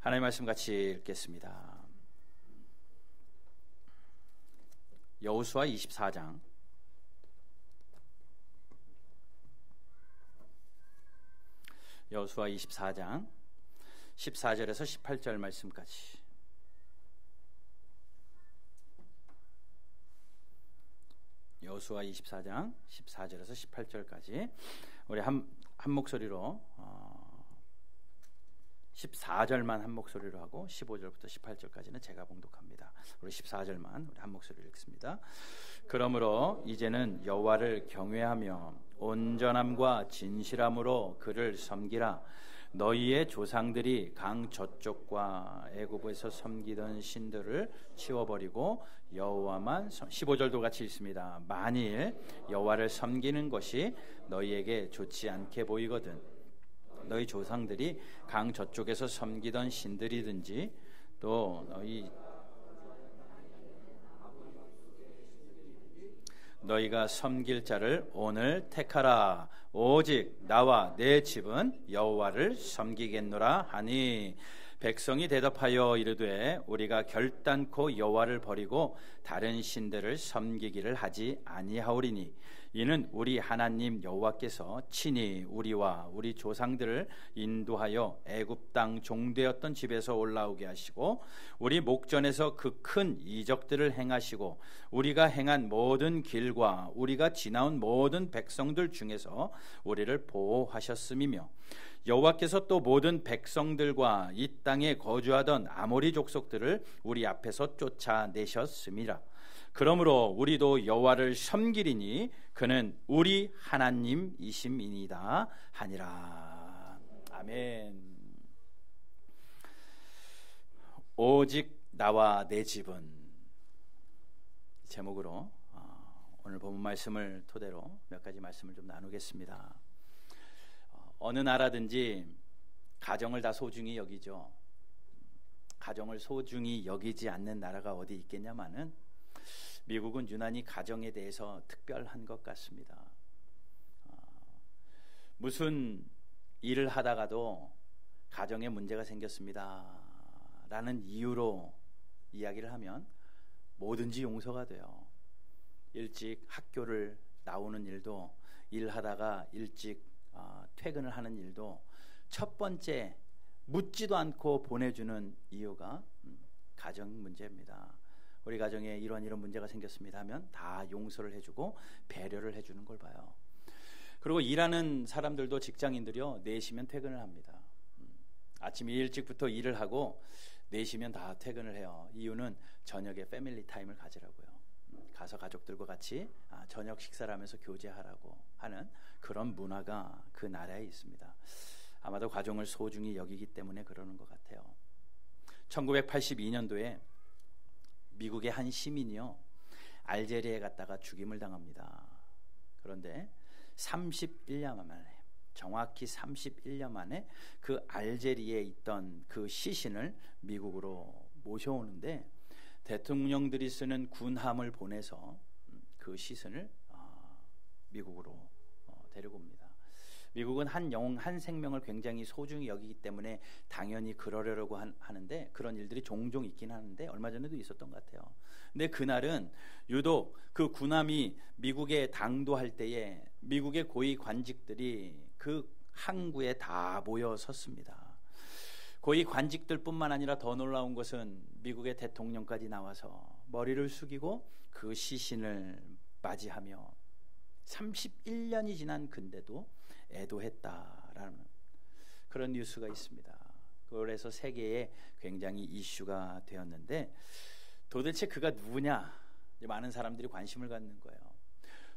하나님의 말씀 같이 읽겠습니다. 여호수아 24장 여호수아 24장 14절에서 18절 말씀까지. 여호수아 24장 14절에서 18절까지 우리 한 목소리로 14절만 한 목소리로 하고 15절부터 18절까지는 제가 봉독합니다. 우리 14절만 우리 한 목소리로 읽습니다. 그러므로 이제는 여호와를 경외하며 온전함과 진실함으로 그를 섬기라. 너희의 조상들이 강 저쪽과 애굽에서 섬기던 신들을 치워버리고 여호와만 15절도 같이 읽습니다. 만일 여호와를 섬기는 것이 너희에게 좋지 않게 보이거든 너희 조상들이 강 저쪽에서 섬기던 신들이든지 또 너희가 섬길 자를 오늘 택하라. 오직 나와 내 집은 여호와를 섬기겠노라 하니 백성이 대답하여 이르되 우리가 결단코 여호와를 버리고 다른 신들을 섬기기를 하지 아니하오리니 이는 우리 하나님 여호와께서 친히 우리와 우리 조상들을 인도하여 애굽 땅 종되었던 집에서 올라오게 하시고 우리 목전에서 그 큰 이적들을 행하시고 우리가 행한 모든 길과 우리가 지나온 모든 백성들 중에서 우리를 보호하셨음이며 여호와께서 또 모든 백성들과 이 땅에 거주하던 아모리 족속들을 우리 앞에서 쫓아내셨음이라. 그러므로 우리도 여호와를 섬기리니 그는 우리 하나님이심이니이다 하니라. 아멘. 오직 나와 내 집은 제목으로 오늘 본문 말씀을 토대로 몇 가지 말씀을 좀 나누겠습니다. 어느 나라든지 가정을 다 소중히 여기죠. 가정을 소중히 여기지 않는 나라가 어디 있겠냐마는 미국은 유난히 가정에 대해서 특별한 것 같습니다. 무슨 일을 하다가도 가정에 문제가 생겼습니다 라는 이유로 이야기를 하면 뭐든지 용서가 돼요. 일찍 학교를 나오는 일도, 일하다가 일찍 퇴근을 하는 일도 첫 번째 묻지도 않고 보내주는 이유가 가정 문제입니다. 우리 가정에 이런 문제가 생겼습니다 하면 다 용서를 해주고 배려를 해주는 걸 봐요. 그리고 일하는 사람들도 직장인들이요 4시면 퇴근을 합니다. 아침 일찍부터 일을 하고 4시면 다 퇴근을 해요. 이유는 저녁에 패밀리 타임을 가지라고요. 가서 가족들과 같이 저녁 식사를 하면서 교제하라고 하는 그런 문화가 그 나라에 있습니다. 아마도 가정을 소중히 여기기 때문에 그러는 것 같아요. 1982년도에 미국의 한 시민이요 알제리에 갔다가 죽임을 당합니다. 그런데 31년 만에, 정확히 31년 만에 그 알제리에 있던 그 시신을 미국으로 모셔오는데 대통령들이 쓰는 군함을 보내서 그 시신을 미국으로 데리고 옵니다. 미국은 한 영혼, 한 생명을 굉장히 소중히 여기기 때문에 당연히 그러려고 하는데 그런 일들이 종종 있긴 하는데 얼마 전에도 있었던 것 같아요. 근데 그날은 유독 그 군함이 미국에 당도할 때에 미국의 고위 관직들이 그 항구에 다 모여 섰습니다. 고위 관직들뿐만 아니라 더 놀라운 것은 미국의 대통령까지 나와서 머리를 숙이고 그 시신을 맞이하며 31년이 지난 근데도 애도했다라는 그런 뉴스가 있습니다. 그래서 세계에 굉장히 이슈가 되었는데 도대체 그가 누구냐? 많은 사람들이 관심을 갖는 거예요.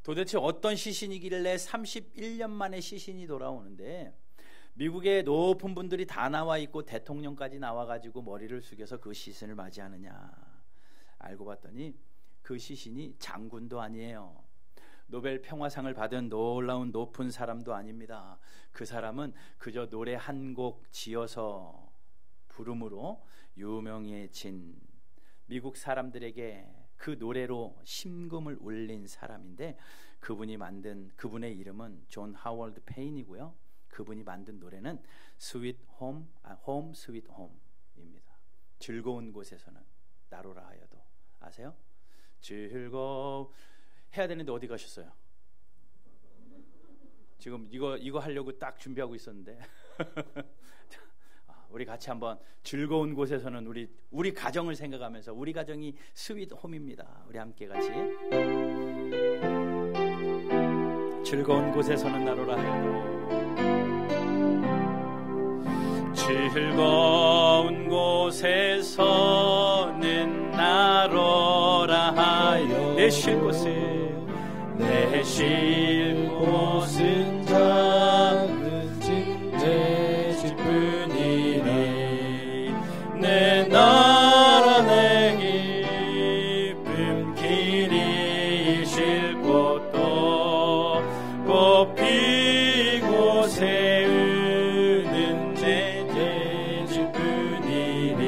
도대체 어떤 시신이길래 31년 만에 시신이 돌아오는데 미국의 높은 분들이 다 나와 있고 대통령까지 나와가지고 머리를 숙여서 그 시신을 맞이하느냐? 알고 봤더니 그 시신이 장군도 아니에요. 노벨 평화상을 받은 놀라운 높은 사람도 아닙니다. 그 사람은 그저 노래 한 곡 지어서 부름으로 유명해진 미국 사람들에게 그 노래로 심금을 울린 사람인데 그분의 이름은 존 하워드 페인이고요. 그분이 만든 노래는 스윗 홈, 홈 스윗 홈입니다. 즐거운 곳에서는 나로라 하여도. 아세요? 즐거워 해야 되는데 어디 가셨어요? 지금 이거 하려고 딱 준비하고 있었는데 우리 같이 한번 즐거운 곳에서는 우리 가정을 생각하면서, 우리 가정이 스윗 홈입니다. 우리 함께 같이 즐거운 곳에서는 나로라 해도. 즐거운 곳에서는 나로라 하여. 내 쉴 곳은 작은 집 내 집뿐이니 내 나라 내 기쁨 길이 쉴 곳도 꽃피고 새우는 내 집뿐이니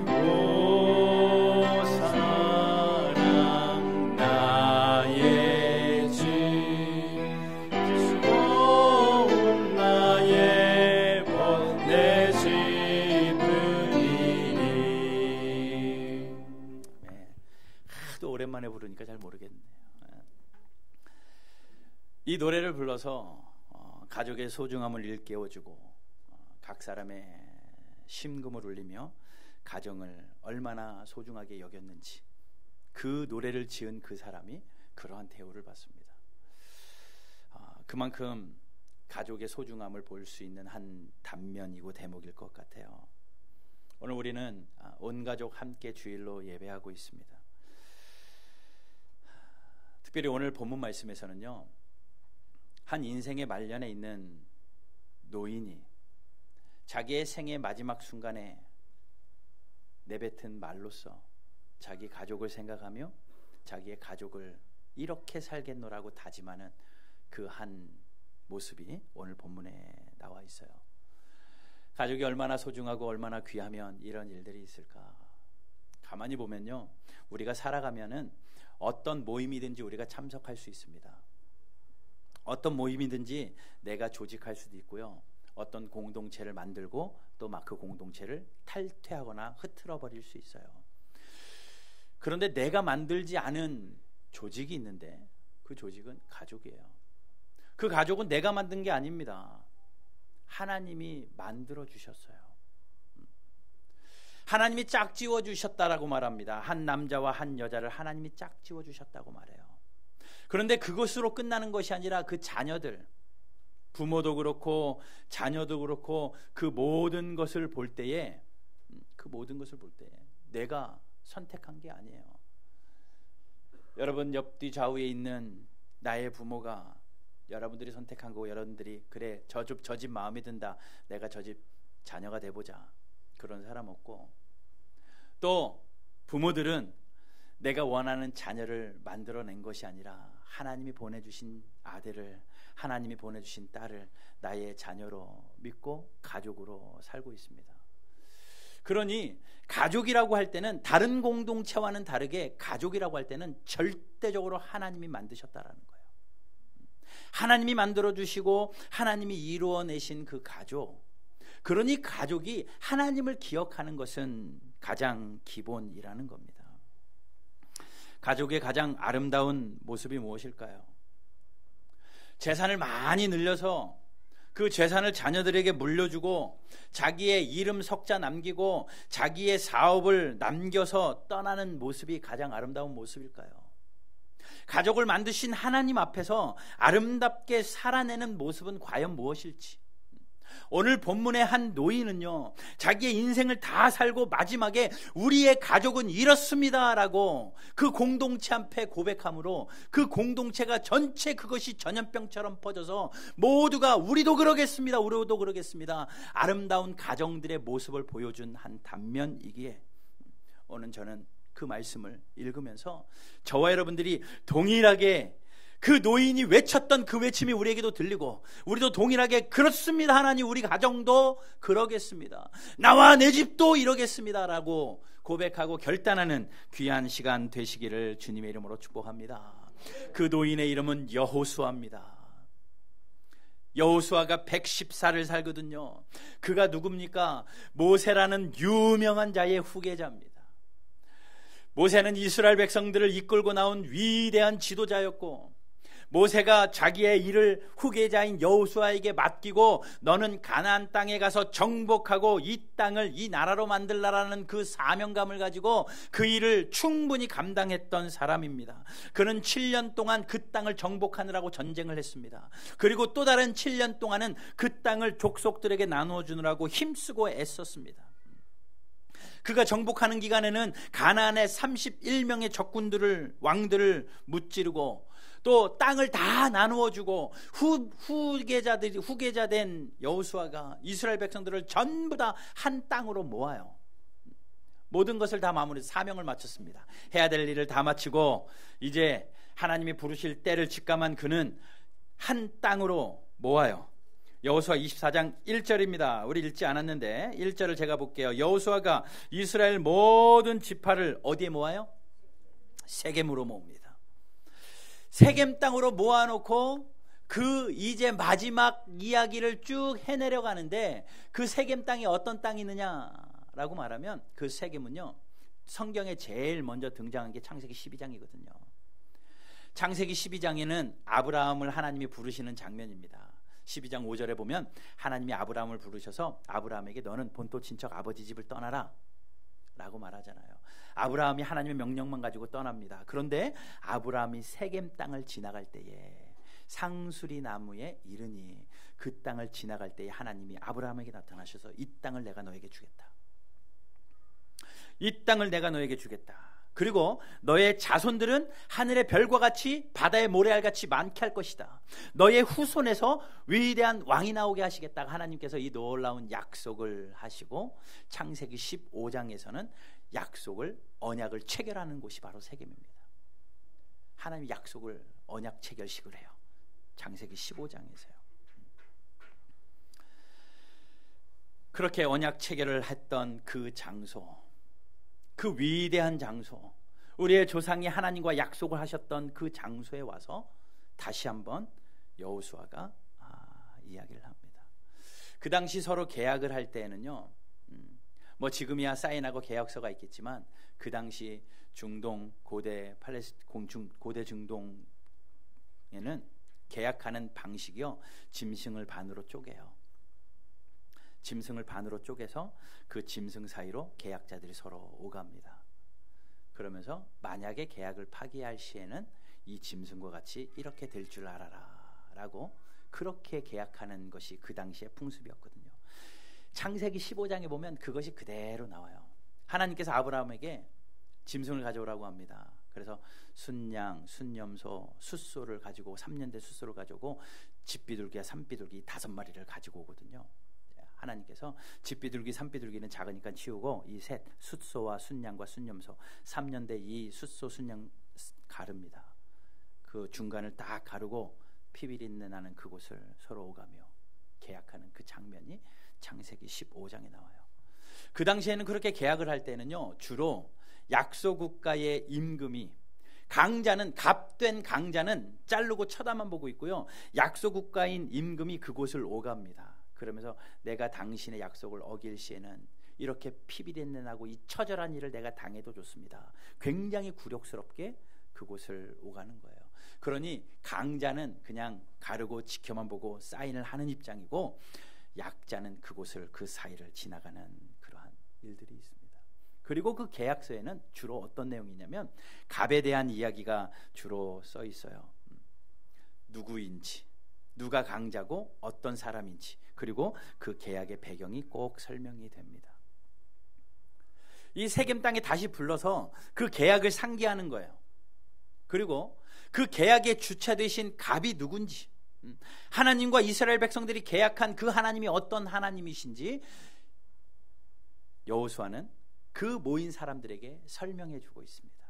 오 사랑 나의 집 즐거운 나의 본 내 집뿐이니. 하도 오랜만에 부르니까 잘 모르겠네요. 이 노래를 불러서 가족의 소중함을 일깨워주고 각 사람의 심금을 울리며 가정을 얼마나 소중하게 여겼는지, 그 노래를 지은 그 사람이 그러한 대우를 받습니다. 그만큼 가족의 소중함을 볼 수 있는 한 단면이고 대목일 것 같아요. 오늘 우리는 온 가족 함께 주일로 예배하고 있습니다. 특별히 오늘 본문 말씀에서는요, 한 인생의 말년에 있는 노인이 자기의 생의 마지막 순간에 내뱉은 말로써 자기 가족을 생각하며 자기의 가족을 이렇게 살겠노라고 다짐하는 그 한 모습이 오늘 본문에 나와 있어요. 가족이 얼마나 소중하고 얼마나 귀하면 이런 일들이 있을까? 가만히 보면요, 우리가 살아가면은 어떤 모임이든지 우리가 참석할 수 있습니다. 어떤 모임이든지 내가 조직할 수도 있고요, 어떤 공동체를 만들고 또 막 그 공동체를 탈퇴하거나 흐트러 버릴 수 있어요. 그런데 내가 만들지 않은 조직이 있는데 그 조직은 가족이에요. 그 가족은 내가 만든 게 아닙니다. 하나님이 만들어 주셨어요. 하나님이 짝지어 주셨다라고 말합니다. 한 남자와 한 여자를 하나님이 짝지어 주셨다고 말해요. 그런데 그것으로 끝나는 것이 아니라 그 자녀들, 부모도 그렇고 자녀도 그렇고 그 모든 것을 볼 때에 내가 선택한 게 아니에요. 여러분 옆뒤 좌우에 있는 나의 부모가 여러분들이 선택한 거고, 여러분들이 그래 저 집 마음에 든다, 내가 저 집 자녀가 돼보자, 그런 사람 없고, 또 부모들은 내가 원하는 자녀를 만들어낸 것이 아니라 하나님이 보내주신 아들을, 하나님이 보내주신 딸을 나의 자녀로 믿고 가족으로 살고 있습니다. 그러니 가족이라고 할 때는 다른 공동체와는 다르게 가족이라고 할 때는 절대적으로 하나님이 만드셨다라는 거예요. 하나님이 만들어주시고 하나님이 이루어내신 그 가족, 그러니 가족이 하나님을 기억하는 것은 가장 기본이라는 겁니다. 가족의 가장 아름다운 모습이 무엇일까요? 재산을 많이 늘려서 그 재산을 자녀들에게 물려주고 자기의 이름 석자 남기고 자기의 사업을 남겨서 떠나는 모습이 가장 아름다운 모습일까요? 가족을 만드신 하나님 앞에서 아름답게 살아내는 모습은 과연 무엇일지. 오늘 본문의 한 노인은요, 자기의 인생을 다 살고 마지막에 우리의 가족은 이렇습니다 라고 그 공동체 앞에 고백함으로 그 공동체가 전체 그것이 전염병처럼 퍼져서 모두가 우리도 그러겠습니다, 우리도 그러겠습니다, 아름다운 가정들의 모습을 보여준 한 단면이기에 오늘 저는 그 말씀을 읽으면서 저와 여러분들이 동일하게 그 노인이 외쳤던 그 외침이 우리에게도 들리고, 우리도 동일하게 그렇습니다 하나님, 우리 가정도 그러겠습니다, 나와 내 집도 이러겠습니다 라고 고백하고 결단하는 귀한 시간 되시기를 주님의 이름으로 축복합니다. 그 노인의 이름은 여호수아입니다. 여호수아가 110살을 살거든요. 그가 누굽니까? 모세라는 유명한 자의 후계자입니다. 모세는 이스라엘 백성들을 이끌고 나온 위대한 지도자였고, 모세가 자기의 일을 후계자인 여호수아에게 맡기고 너는 가나안 땅에 가서 정복하고 이 땅을 이 나라로 만들라라는 그 사명감을 가지고 그 일을 충분히 감당했던 사람입니다. 그는 7년 동안 그 땅을 정복하느라고 전쟁을 했습니다. 그리고 또 다른 7년 동안은 그 땅을 족속들에게 나누어 주느라고 힘쓰고 애썼습니다. 그가 정복하는 기간에는 가나안의 31명의 적군들을, 왕들을 무찌르고 또 땅을 다 나누어 주고 후계자된 여호수아가 이스라엘 백성들을 전부 다 한 땅으로 모아요. 모든 것을 다 마무리, 사명을 마쳤습니다. 해야 될 일을 다 마치고 이제 하나님이 부르실 때를 직감한 그는 한 땅으로 모아요. 여호수아 24장 1절입니다. 우리 읽지 않았는데 1절을 제가 볼게요. 여호수아가 이스라엘 모든 지파를 어디에 모아요? 세겜으로 모읍니다. 세겜 땅으로 모아놓고 그 이제 마지막 이야기를 쭉 해내려 가는데, 그 세겜 땅이 어떤 땅이 있느냐라고 말하면 그 세겜은요, 성경에 제일 먼저 등장한 게 창세기 12장이거든요. 창세기 12장에는 아브라함을 하나님이 부르시는 장면입니다. 12장 5절에 보면 하나님이 아브라함을 부르셔서 아브라함에게 너는 본토 친척 아버지 집을 떠나라 라고 말하잖아요. 아브라함이 하나님의 명령만 가지고 떠납니다. 그런데 아브라함이 세겜 땅을 지나갈 때에 상수리 나무에 이르니 그 땅을 지나갈 때에 하나님이 아브라함에게 나타나셔서 이 땅을 내가 너에게 주겠다. 이 땅을 내가 너에게 주겠다. 그리고 너의 자손들은 하늘의 별과 같이 바다의 모래알같이 많게 할 것이다. 너의 후손에서 위대한 왕이 나오게 하시겠다. 하나님께서 이 놀라운 약속을 하시고 창세기 15장에서는 약속을, 언약을 체결하는 곳이 바로 세겜입니다. 하나님이 약속을, 언약 체결식을 해요. 창세기 15장에서요. 그렇게 언약 체결을 했던 그 장소, 그 위대한 장소, 우리의 조상이 하나님과 약속을 하셨던 그 장소에 와서 다시 한번 여호수아가 이야기를 합니다. 그 당시 서로 계약을 할 때에는요, 뭐 지금이야 사인하고 계약서가 있겠지만 그 당시 중동 고대 고대 중동에는 계약하는 방식이요, 짐승을 반으로 쪼개요. 짐승을 반으로 쪼개서 그 짐승 사이로 계약자들이 서로 오갑니다. 그러면서 만약에 계약을 파기할 시에는 이 짐승과 같이 이렇게 될 줄 알아라 라고, 그렇게 계약하는 것이 그 당시의 풍습이었거든요. 창세기 15장에 보면 그것이 그대로 나와요. 하나님께서 아브라함에게 짐승을 가져오라고 합니다. 그래서 순양, 순염소, 숫소를 가지고 3년 된 숫소를 가지고 집비둘기와 산비둘기 5마리를 가지고 오거든요. 하나님께서 집비둘기, 산비둘기는 작으니까 치우고 이 셋, 숫소와 순양과 순염소, 3년 된 이 숫소, 순양 가릅니다. 그 중간을 딱 가르고 피비린내 나는 그곳을 서로 오가며 계약하는 그 장면이 창세기 15장에 나와요. 그 당시에는 그렇게 계약을 할 때는요, 주로 약소국가의 임금이, 강자는, 값된 강자는 자르고 쳐다만 보고 있고요, 약소국가인 임금이 그곳을 오갑니다. 그러면서 내가 당신의 약속을 어길 시에는 이렇게 피비린내 나고 이 처절한 일을 내가 당해도 좋습니다. 굉장히 굴욕스럽게 그곳을 오가는 거예요. 그러니 강자는 그냥 가르고 지켜만 보고 사인을 하는 입장이고, 약자는 그곳을, 그 사이를 지나가는 그러한 일들이 있습니다. 그리고 그 계약서에는 주로 어떤 내용이냐면 갑에 대한 이야기가 주로 써 있어요. 누구인지, 누가 강자고 어떤 사람인지, 그리고 그 계약의 배경이 꼭 설명이 됩니다. 이 세겜 땅에 다시 불러서 그 계약을 상기하는 거예요. 그리고 그 계약의 주체 되신 갑이 누군지, 하나님과 이스라엘 백성들이 계약한 그 하나님이 어떤 하나님이신지 여호수아는 그 모인 사람들에게 설명해 주고 있습니다.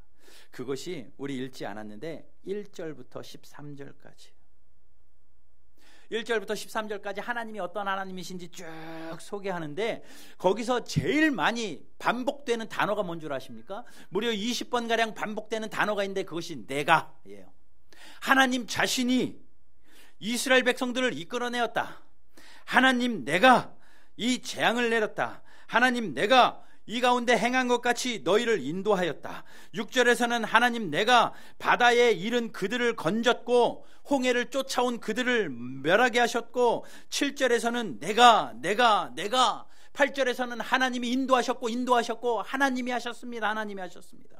그것이 우리 읽지 않았는데 1절부터 13절까지, 1절부터 13절까지 하나님이 어떤 하나님이신지 쭉 소개하는데, 거기서 제일 많이 반복되는 단어가 뭔 줄 아십니까? 무려 20번가량 반복되는 단어가 있는데 그것이 내가예요. 하나님 자신이 이스라엘 백성들을 이끌어내었다. 하나님, 내가 이 재앙을 내렸다. 하나님, 내가 이 가운데 행한 것 같이 너희를 인도하였다. 6절에서는 하나님, 내가 바다에 이른 그들을 건졌고 홍해를 쫓아온 그들을 멸하게 하셨고, 7절에서는 내가 8절에서는 하나님이 인도하셨고 하나님이 하셨습니다. 하나님이 하셨습니다.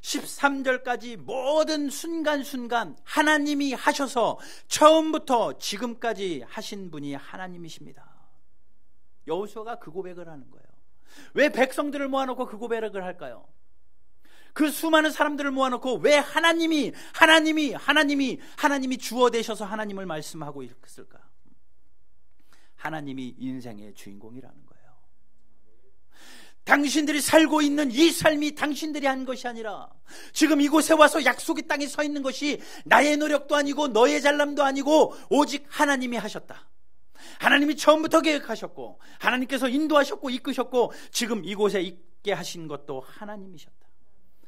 13절까지 모든 순간순간 하나님이 하셔서 처음부터 지금까지 하신 분이 하나님이십니다. 여호수아가 그 고백을 하는 거예요. 왜 백성들을 모아놓고 그 고백을 할까요? 그 수많은 사람들을 모아놓고 왜 하나님이 주어 되셔서 하나님을 말씀하고 있을까? 하나님이 인생의 주인공이라는 거예요. 당신들이 살고 있는 이 삶이 당신들이 한 것이 아니라 지금 이곳에 와서 약속의 땅에 서 있는 것이 나의 노력도 아니고 너의 잘남도 아니고 오직 하나님이 하셨다. 하나님이 처음부터 계획하셨고 하나님께서 인도하셨고 이끄셨고 지금 이곳에 있게 하신 것도 하나님이셨다.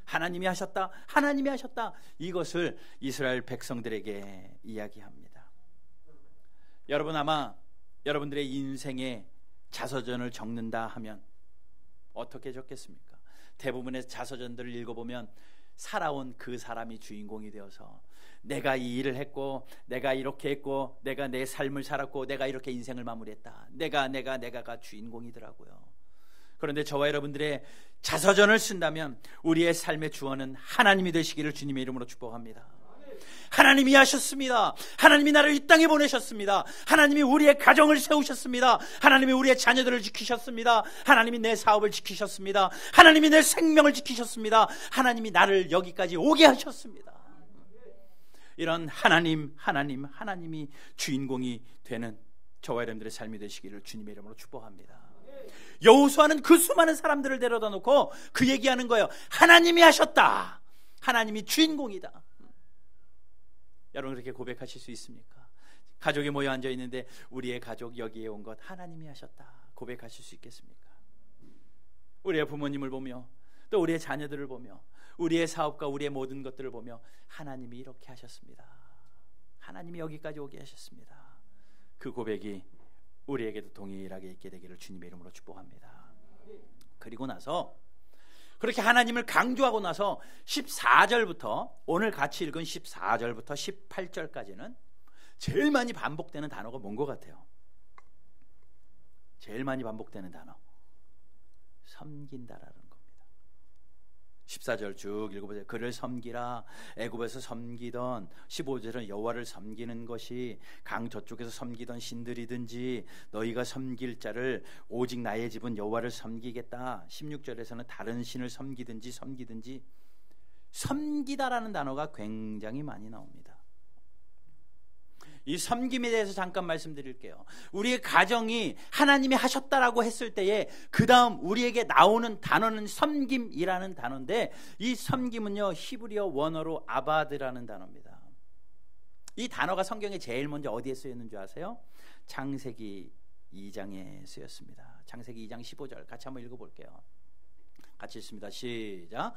하나님이 하셨다. 하나님이 하셨다. 이것을 이스라엘 백성들에게 이야기합니다. 여러분, 아마 여러분들의 인생에 자서전을 적는다 하면 어떻게 적겠습니까? 대부분의 자서전들을 읽어보면 살아온 그 사람이 주인공이 되어서 내가 이 일을 했고 내가 이렇게 했고 내가 내 삶을 살았고 내가 이렇게 인생을 마무리했다. 내가가 주인공이더라고요. 그런데 저와 여러분들의 자서전을 쓴다면 우리의 삶의 주어는 하나님이 되시기를 주님의 이름으로 축복합니다. 하나님이 하셨습니다. 하나님이 나를 이 땅에 보내셨습니다. 하나님이 우리의 가정을 세우셨습니다. 하나님이 우리의 자녀들을 지키셨습니다. 하나님이 내 사업을 지키셨습니다. 하나님이 내 생명을 지키셨습니다. 하나님이 나를 여기까지 오게 하셨습니다. 이런 하나님이 주인공이 되는 저와 여러분들의 삶이 되시기를 주님의 이름으로 축복합니다. 여호수아는 그 수많은 사람들을 데려다 놓고 그 얘기하는 거예요. 하나님이 하셨다. 하나님이 주인공이다. 여러분, 그렇게 고백하실 수 있습니까? 가족이 모여 앉아 있는데 우리의 가족 여기에 온 것 하나님이 하셨다. 고백하실 수 있겠습니까? 우리의 부모님을 보며 또 우리의 자녀들을 보며 우리의 사업과 우리의 모든 것들을 보며 하나님이 이렇게 하셨습니다. 하나님이 여기까지 오게 하셨습니다. 그 고백이 우리에게도 동일하게 있게 되기를 주님의 이름으로 축복합니다. 그리고 나서 그렇게 하나님을 강조하고 나서 14절부터 오늘 같이 읽은 14절부터 18절까지는 제일 많이 반복되는 단어가 뭔 것 같아요? 제일 많이 반복되는 단어, 섬긴다라는 겁니다. 14절 쭉 읽어보세요. 그를 섬기라. 애굽에서 섬기던 15절은 여호와를 섬기는 것이 강 저쪽에서 섬기던 신들이든지 너희가 섬길 자를 오직 나의 집은 여호와를 섬기겠다. 16절에서는 다른 신을 섬기든지 섬기다라는 단어가 굉장히 많이 나옵니다. 이 섬김에 대해서 잠깐 말씀드릴게요. 우리의 가정이 하나님이 하셨다라고 했을 때에 그 다음 우리에게 나오는 단어는 섬김이라는 단어인데 이 섬김은요 히브리어 원어로 아바드라는 단어입니다. 이 단어가 성경에 제일 먼저 어디에 쓰였는 줄 아세요? 창세기 2장에 쓰였습니다. 창세기 2장 15절 같이 한번 읽어볼게요. 같이 읽습니다. 시작.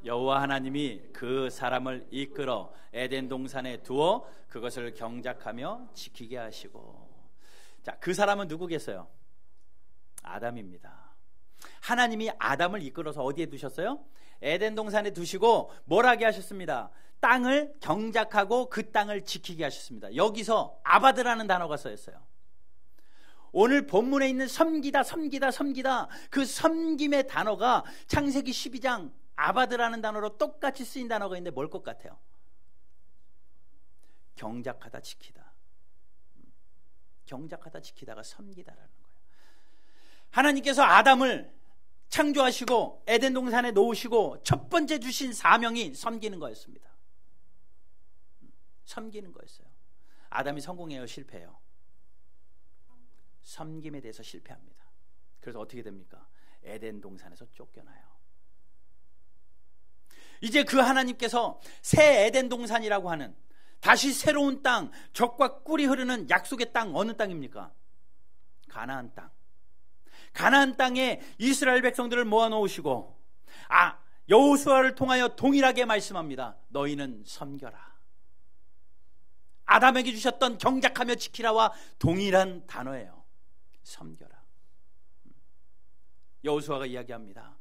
여호와 하나님이 그 사람을 이끌어 에덴 동산에 두어 그것을 경작하며 지키게 하시고. 자, 그 사람은 누구겠어요? 아담입니다. 하나님이 아담을 이끌어서 어디에 두셨어요? 에덴 동산에 두시고 뭘 하게 하셨습니다. 땅을 경작하고 그 땅을 지키게 하셨습니다. 여기서 아바드라는 단어가 쓰였어요. 오늘 본문에 있는 섬기다 그 섬김의 단어가 창세기 12장 아바드라는 단어로 똑같이 쓰인 단어가 있는데 뭘 것 같아요? 경작하다 지키다. 경작하다 지키다가 섬기다라는 거예요. 하나님께서 아담을 창조하시고 에덴 동산에 놓으시고 첫 번째 주신 사명이 섬기는 거였습니다. 섬기는 거였어요. 아담이 성공해요, 실패해요? 섬김에 대해서 실패합니다. 그래서 어떻게 됩니까? 에덴 동산에서 쫓겨나요. 이제 그 하나님께서 새 에덴 동산이라고 하는 다시 새로운 땅, 젖과 꿀이 흐르는 약속의 땅, 어느 땅입니까? 가나안 땅. 가나안 땅에 이스라엘 백성들을 모아놓으시고 여호수아를 통하여 동일하게 말씀합니다. 너희는 섬겨라. 아담에게 주셨던 경작하며 지키라와 동일한 단어예요. 섬겨라. 여호수아가 이야기합니다.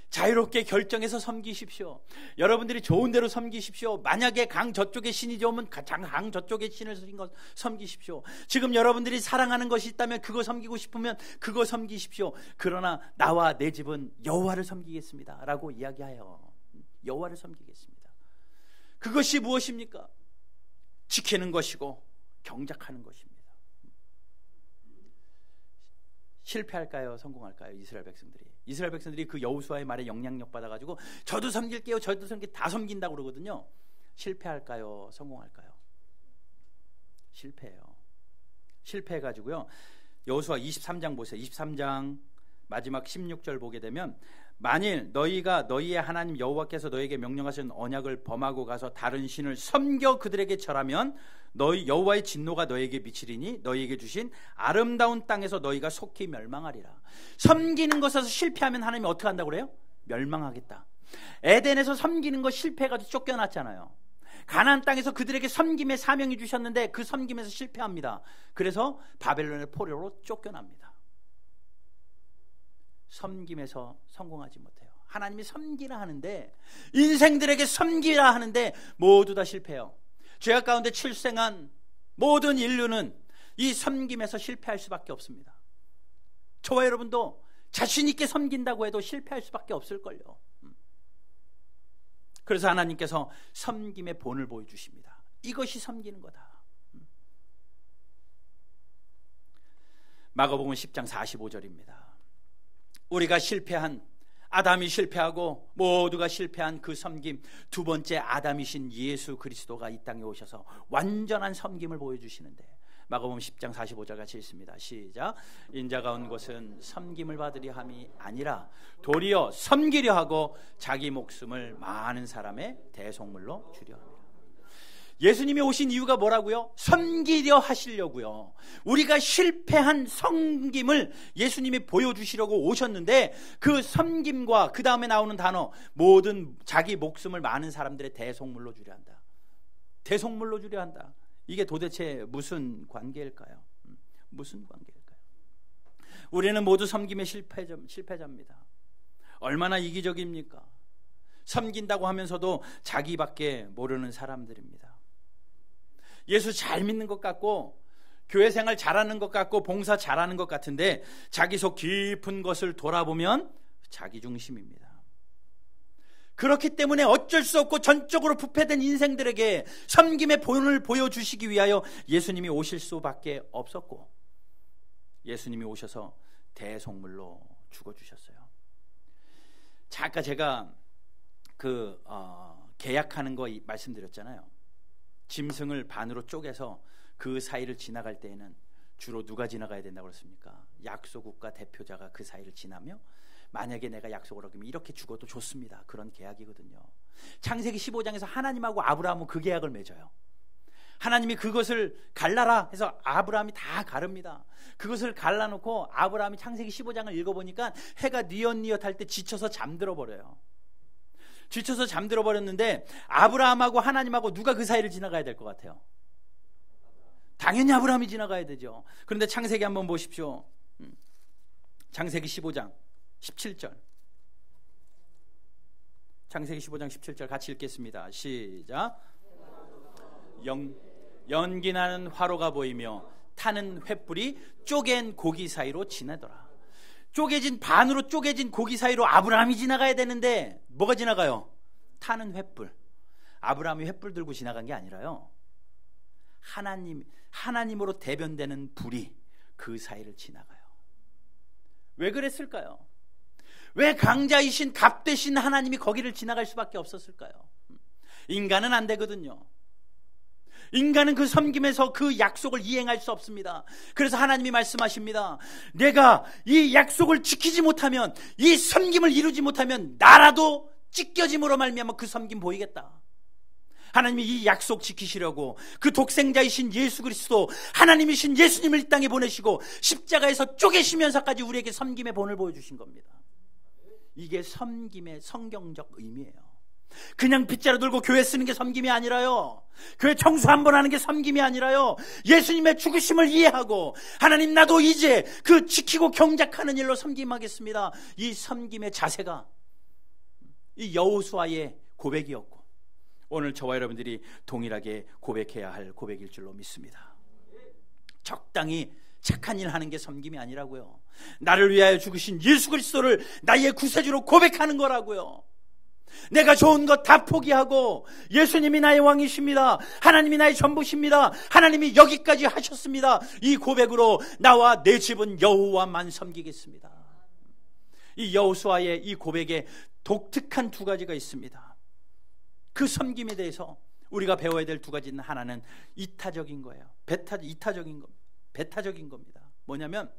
자유롭게 결정해서 섬기십시오. 여러분들이 좋은 대로 섬기십시오. 만약에 강 저쪽에 신이 좋으면 강 저쪽에 신을 섬기십시오. 지금 여러분들이 사랑하는 것이 있다면 그거 섬기고 싶으면 그거 섬기십시오. 그러나 나와 내 집은 여호와를 섬기겠습니다 라고 이야기하여 여호와를 섬기겠습니다. 그것이 무엇입니까? 지키는 것이고 경작하는 것입니다. 실패할까요? 성공할까요? 이스라엘 백성들이 그 여호수아의 말에 영향력 받아가지고 저도 섬길게요, 저도 다 섬긴다고 그러거든요. 실패할까요? 성공할까요? 실패해요. 실패해가지고요, 여호수아 23장 보세요. 23장 마지막 16절 보게 되면, 만일 너희가 너희의 하나님 여호와께서 너희에게 명령하신 언약을 범하고 가서 다른 신을 섬겨 그들에게 절하면 너희 여호와의 진노가 너희에게 미치리니 너희에게 주신 아름다운 땅에서 너희가 속히 멸망하리라. 섬기는 것에서 실패하면 하나님이 어떻게 한다고 그래요? 멸망하겠다. 에덴에서 섬기는 거 실패해가지고 쫓겨났잖아요. 가나안 땅에서 그들에게 섬김의 사명이 주셨는데 그 섬김에서 실패합니다. 그래서 바벨론의 포로로 쫓겨납니다. 섬김에서 성공하지 못해요. 하나님이 섬기라 하는데, 인생들에게 섬기라 하는데 모두 다 실패해요. 죄악 가운데 출생한 모든 인류는 이 섬김에서 실패할 수밖에 없습니다. 저와 여러분도 자신 있게 섬긴다고 해도 실패할 수밖에 없을걸요. 그래서 하나님께서 섬김의 본을 보여주십니다. 이것이 섬기는 거다. 마가복음 10장 45절입니다. 우리가 실패한, 아담이 실패하고 모두가 실패한 그 섬김, 두 번째 아담이신 예수 그리스도가 이 땅에 오셔서 완전한 섬김을 보여주시는데, 마가복음 10장 45절 같이 읽습니다. 시작. 인자가 온 것은 섬김을 받으려 함이 아니라 도리어 섬기려 하고 자기 목숨을 많은 사람의 대속물로 주려 합니다. 예수님이 오신 이유가 뭐라고요? 섬기려 하시려고요. 우리가 실패한 섬김을 예수님이 보여주시려고 오셨는데, 그 섬김과 그 다음에 나오는 단어, 모든 자기 목숨을 많은 사람들의 대속물로 주려 한다. 대속물로 주려 한다. 이게 도대체 무슨 관계일까요? 무슨 관계일까요? 우리는 모두 섬김의 실패자입니다. 얼마나 이기적입니까? 섬긴다고 하면서도 자기밖에 모르는 사람들입니다. 예수 잘 믿는 것 같고 교회 생활 잘하는 것 같고 봉사 잘하는 것 같은데, 자기 속 깊은 것을 돌아보면 자기 중심입니다. 그렇기 때문에 어쩔 수 없고 전적으로 부패된 인생들에게 섬김의 본을 보여주시기 위하여 예수님이 오실 수밖에 없었고, 예수님이 오셔서 대속물로 죽어주셨어요. 아까 제가 계약하는 거 말씀드렸잖아요. 짐승을 반으로 쪼개서 그 사이를 지나갈 때에는 주로 누가 지나가야 된다고 그랬습니까? 약소국가 대표자가 그 사이를 지나며, 만약에 내가 약속을 어기면 이렇게 죽어도 좋습니다. 그런 계약이거든요. 창세기 15장에서 하나님하고 아브라함은 그 계약을 맺어요. 하나님이 그것을 갈라라 해서 아브라함이 다 가릅니다. 그것을 갈라놓고 아브라함이 창세기 15장을 읽어보니까 해가 뉘엿뉘엿 할 때 지쳐서 잠들어 버려요. 지쳐서 잠들어 버렸는데, 아브라함하고 하나님하고 누가 그 사이를 지나가야 될 것 같아요? 당연히 아브라함이 지나가야 되죠. 그런데 창세기 한번 보십시오. 창세기 15장 17절. 창세기 15장 17절 같이 읽겠습니다. 시작. 연기나는 화로가 보이며 타는 횃불이 쪼갠 고기 사이로 지나더라. 반으로 쪼개진 고기 사이로 아브라함이 지나가야 되는데 뭐가 지나가요? 타는 횃불. 아브라함이 횃불 들고 지나간 게 아니라요, 하나님으로 대변되는 불이 그 사이를 지나가요. 왜 그랬을까요? 왜 강자이신 갑되신 하나님이 거기를 지나갈 수밖에 없었을까요? 인간은 안 되거든요. 인간은 그 섬김에서 그 약속을 이행할 수 없습니다. 그래서 하나님이 말씀하십니다. 내가 이 약속을 지키지 못하면, 이 섬김을 이루지 못하면 나라도 찢겨짐으로 말미암아 그 섬김 보이겠다. 하나님이 이 약속 지키시려고 그 독생자이신 예수 그리스도, 하나님이신 예수님을 이 땅에 보내시고 십자가에서 쪼개시면서까지 우리에게 섬김의 본을 보여주신 겁니다. 이게 섬김의 성경적 의미예요. 그냥 빗자루 들고 교회 쓰는 게 섬김이 아니라요, 교회 청소 한 번 하는 게 섬김이 아니라요, 예수님의 죽으심을 이해하고 하나님 나도 이제 그 지키고 경작하는 일로 섬김하겠습니다, 이 섬김의 자세가 이 여호수아의 고백이었고 오늘 저와 여러분들이 동일하게 고백해야 할 고백일 줄로 믿습니다. 적당히 착한 일 하는 게 섬김이 아니라고요, 나를 위하여 죽으신 예수 그리스도를 나의 구세주로 고백하는 거라고요. 내가 좋은 것 다 포기하고 예수님이 나의 왕이십니다, 하나님이 나의 전부십니다, 하나님이 여기까지 하셨습니다, 이 고백으로 나와 내 집은 여호와만 섬기겠습니다. 이 여호수아의 이 고백에 독특한 두 가지가 있습니다. 그 섬김에 대해서 우리가 배워야 될 두 가지는, 하나는 이타적인 거예요. 배타적인 겁니다. 뭐냐면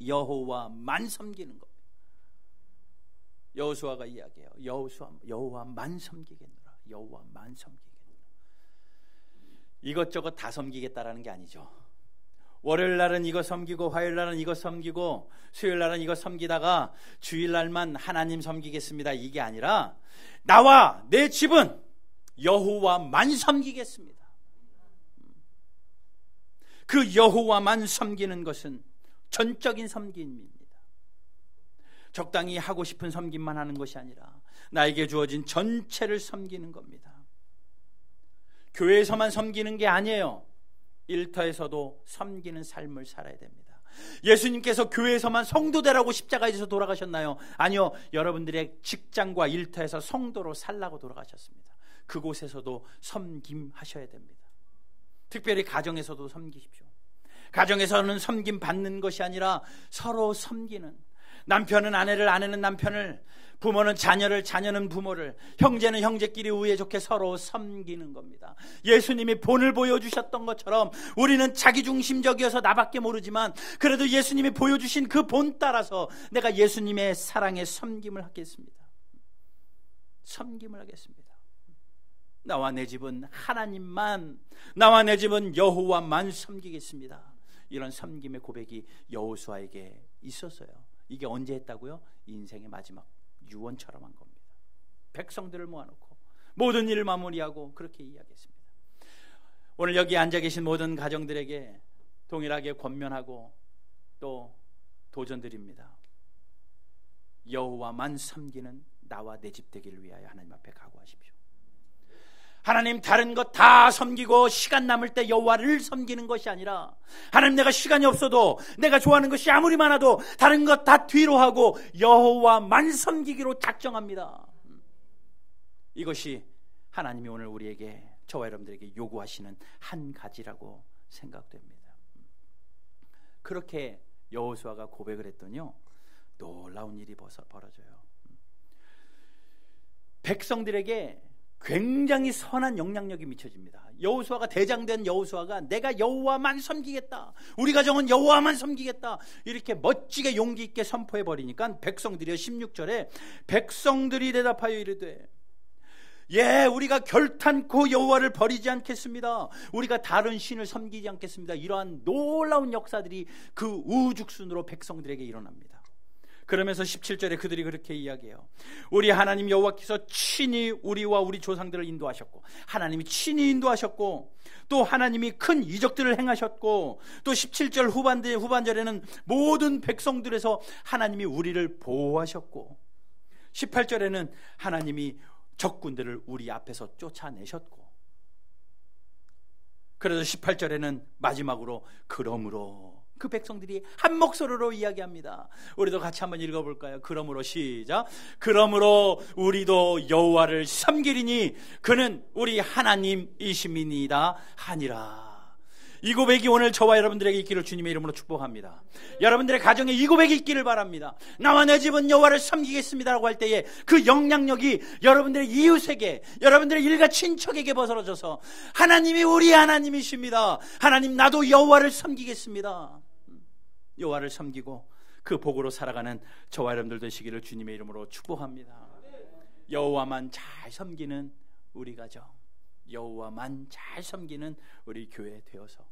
여호와만 섬기는 겁니다. 여호수아가 이야기해요. 여호와만 섬기겠노라. 여호와만 섬기겠노라. 이것저것 다 섬기겠다라는 게 아니죠. 월요일 날은 이거 섬기고 화요일 날은 이거 섬기고 수요일 날은 이거 섬기다가 주일 날만 하나님 섬기겠습니다, 이게 아니라 나와 내 집은 여호와만 섬기겠습니다. 그 여호와만 섬기는 것은 전적인 섬김입니다. 적당히 하고 싶은 섬김만 하는 것이 아니라 나에게 주어진 전체를 섬기는 겁니다. 교회에서만 섬기는 게 아니에요. 일터에서도 섬기는 삶을 살아야 됩니다. 예수님께서 교회에서만 성도 되라고 십자가에서 돌아가셨나요? 아니요, 여러분들의 직장과 일터에서 성도로 살라고 돌아가셨습니다. 그곳에서도 섬김하셔야 됩니다. 특별히 가정에서도 섬기십시오. 가정에서는 섬김 받는 것이 아니라 서로 섬기는, 남편은 아내를, 아내는 남편을, 부모는 자녀를, 자녀는 부모를, 형제는 형제끼리 우애 좋게 서로 섬기는 겁니다. 예수님이 본을 보여주셨던 것처럼 우리는 자기중심적이어서 나밖에 모르지만 그래도 예수님이 보여주신 그 본 따라서 내가 예수님의 사랑에 섬김을 하겠습니다. 섬김을 하겠습니다. 나와 내 집은 하나님만, 나와 내 집은 여호와만 섬기겠습니다. 이런 섬김의 고백이 여호수아에게 있었어요. 이게 언제 했다고요? 인생의 마지막 유언처럼 한 겁니다. 백성들을 모아놓고 모든 일을 마무리하고 그렇게 이야기했습니다. 오늘 여기 앉아 계신 모든 가정들에게 동일하게 권면하고 또 도전드립니다. 여호와만 섬기는 나와 내 집 되기를 위하여 하나님 앞에 각오하십시오. 하나님 다른 것 다 섬기고 시간 남을 때 여호와를 섬기는 것이 아니라, 하나님 내가 시간이 없어도, 내가 좋아하는 것이 아무리 많아도 다른 것 다 뒤로 하고 여호와만 섬기기로 작정합니다. 이것이 하나님이 오늘 우리에게, 저와 여러분들에게 요구하시는 한 가지라고 생각됩니다. 그렇게 여호수아가 고백을 했더니요, 놀라운 일이 벌어져요. 백성들에게 굉장히 선한 영향력이 미쳐집니다. 여호수아가, 대장된 여호수아가 내가 여호와만 섬기겠다, 우리 가정은 여호와만 섬기겠다, 이렇게 멋지게 용기 있게 선포해 버리니까 백성들이요, 16절에 백성들이 대답하여 이르되 예, 우리가 결탄코 여호와를 버리지 않겠습니다, 우리가 다른 신을 섬기지 않겠습니다. 이러한 놀라운 역사들이 그 우죽순으로 백성들에게 일어납니다. 그러면서 17절에 그들이 그렇게 이야기해요. 우리 하나님 여호와께서 친히 우리와 우리 조상들을 인도하셨고, 하나님이 친히 인도하셨고, 또 하나님이 큰 이적들을 행하셨고, 또 17절 후반절에는 모든 백성들에서 하나님이 우리를 보호하셨고, 18절에는 하나님이 적군들을 우리 앞에서 쫓아내셨고, 그래서 18절에는 마지막으로 그러므로, 그 백성들이 한 목소리로 이야기합니다. 우리도 같이 한번 읽어볼까요? 그러므로, 시작. 그러므로 우리도 여호와를 섬기리니 그는 우리 하나님이심이니이다 하니라. 이 고백이 오늘 저와 여러분들에게 있기를 주님의 이름으로 축복합니다. 여러분들의 가정에 이 고백이 있기를 바랍니다. 나와 내 집은 여호와를 섬기겠습니다라고 할 때에 그 영향력이 여러분들의 이웃에게, 여러분들의 일가 친척에게 벗어져서 하나님이 우리 하나님이십니다, 하나님 나도 여호와를 섬기겠습니다, 여호와를 섬기고 그 복으로 살아가는 저와 여러분들 되시기를 주님의 이름으로 축복합니다. 여호와만 잘 섬기는 우리 가정, 여호와만 잘 섬기는 우리 교회 되어서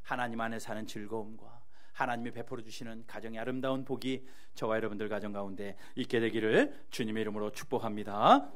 하나님 안에 사는 즐거움과 하나님이 베풀어 주시는 가정의 아름다운 복이 저와 여러분들 가정 가운데 있게 되기를 주님의 이름으로 축복합니다.